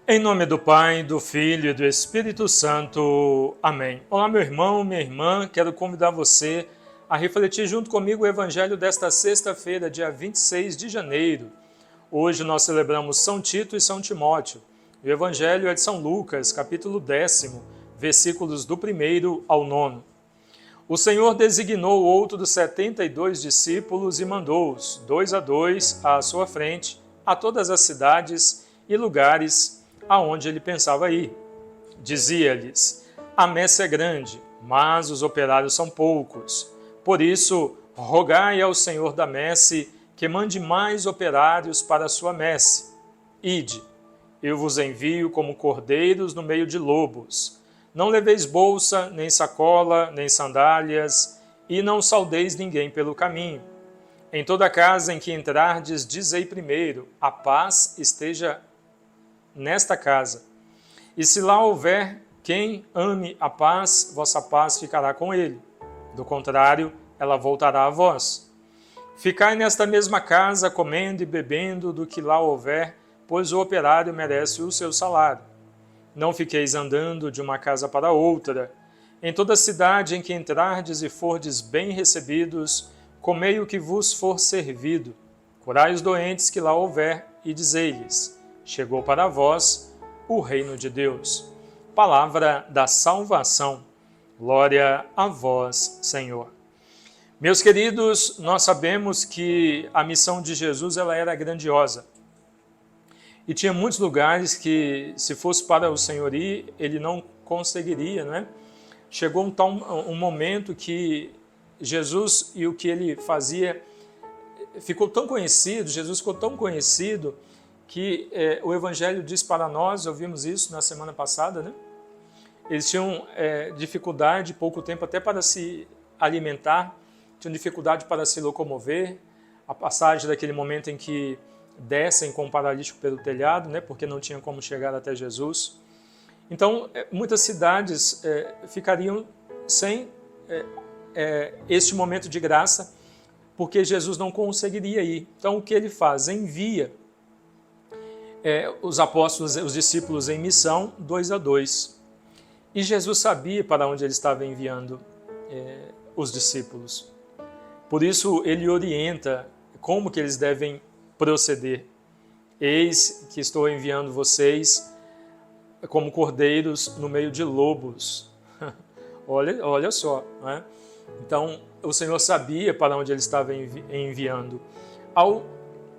Em nome do Pai, do Filho e do Espírito Santo. Amém. Olá, meu irmão, minha irmã, quero convidar você a refletir junto comigo o Evangelho desta sexta-feira, dia 26 de janeiro. Hoje nós celebramos São Tito e São Timóteo. O Evangelho é de São Lucas, capítulo 10, versículos do 1º ao 9. O Senhor designou outros 72 discípulos e mandou-os, 2 a 2, à sua frente, a todas as cidades e lugares aonde ele pensava ir. Dizia-lhes: a messe é grande, mas os operários são poucos. Por isso, rogai ao Senhor da messe que mande mais operários para a sua messe. Ide, eu vos envio como cordeiros no meio de lobos. Não leveis bolsa, nem sacola, nem sandálias, e não saudeis ninguém pelo caminho. Em toda casa em que entrardes, dizei primeiro: a paz esteja nesta casa. E se lá houver quem ame a paz, vossa paz ficará com ele. Do contrário, ela voltará a vós. Ficai nesta mesma casa, comendo e bebendo do que lá houver, pois o operário merece o seu salário. Não fiqueis andando de uma casa para outra. Em toda cidade em que entrardes e fordes bem recebidos, comei o que vos for servido. Curai os doentes que lá houver e dizei-lhes: chegou para vós o reino de Deus. Palavra da salvação. Glória a vós, Senhor. Meus queridos, nós sabemos que a missão de Jesus ela era grandiosa. E tinha muitos lugares que, se fosse para o Senhor ir, ele não conseguiria, né? Chegou um momento que Jesus e o que ele fazia ficou tão conhecido, Jesus ficou tão conhecido, que o Evangelho diz para nós, ouvimos isso na semana passada, né? Eles tinham dificuldade, pouco tempo até para se alimentar, tinham dificuldade para se locomover, a passagem daquele momento em que descem com o paralítico pelo telhado, né? Porque não tinham como chegar até Jesus. Então, muitas cidades ficariam sem este momento de graça, porque Jesus não conseguiria ir. Então, o que ele faz? Envia os apóstolos, os discípulos em missão, 2 a 2. E Jesus sabia para onde ele estava enviando os discípulos. Por isso, ele orienta como que eles devem proceder. Eis que estou enviando vocês como cordeiros no meio de lobos. olha só, né? Então, o Senhor sabia para onde ele estava enviando. Ao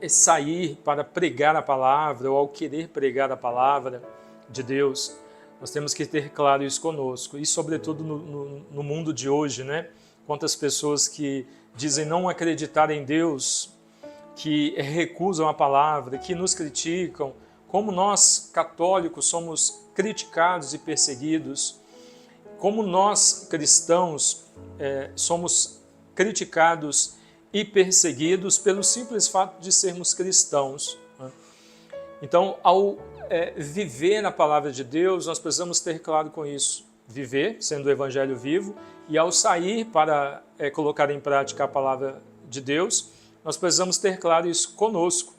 sair para pregar a palavra, ou ao querer pregar a palavra de Deus, nós temos que ter claro isso conosco. E, sobretudo, no mundo de hoje, né? Quantas pessoas que dizem não acreditar em Deus, que recusam a palavra, que nos criticam, como nós, católicos, somos criticados e perseguidos, como nós, cristãos, somos criticados e perseguidos pelo simples fato de sermos cristãos. Então, ao viver a palavra de Deus, nós precisamos ter claro com isso. Viver, sendo o Evangelho vivo, e ao sair para colocar em prática a palavra de Deus, nós precisamos ter claro isso conosco,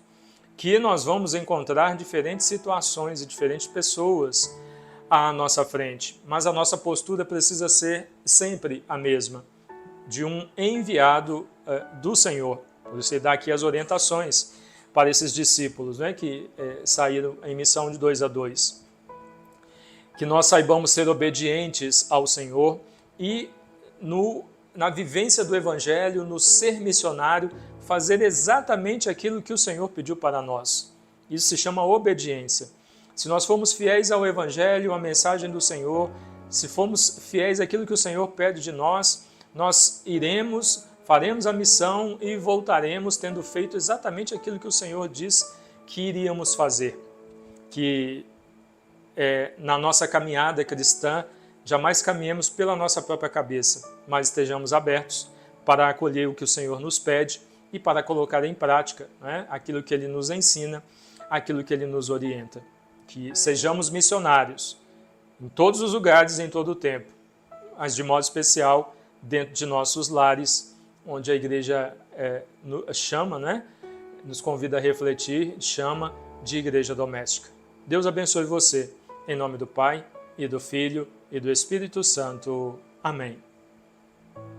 que nós vamos encontrar diferentes situações e diferentes pessoas à nossa frente, mas a nossa postura precisa ser sempre a mesma, de um enviado do Senhor. Por isso ele dá aqui as orientações para esses discípulos, né, que saíram em missão de 2 a 2. Que nós saibamos ser obedientes ao Senhor e na vivência do Evangelho, no ser missionário, fazer exatamente aquilo que o Senhor pediu para nós. Isso se chama obediência. Se nós formos fiéis ao Evangelho, à mensagem do Senhor, se formos fiéis àquilo que o Senhor pede de nós, nós iremos, faremos a missão e voltaremos tendo feito exatamente aquilo que o Senhor diz que iríamos fazer. Que na nossa caminhada cristã, jamais caminhemos pela nossa própria cabeça, mas estejamos abertos para acolher o que o Senhor nos pede e para colocar em prática, né, aquilo que Ele nos ensina, aquilo que Ele nos orienta. Que sejamos missionários em todos os lugares, em todo o tempo, mas de modo especial dentro de nossos lares, onde a igreja chama, né, nos convida a refletir, chama de igreja doméstica. Deus abençoe você. Em nome do Pai, e do Filho, e do Espírito Santo. Amém.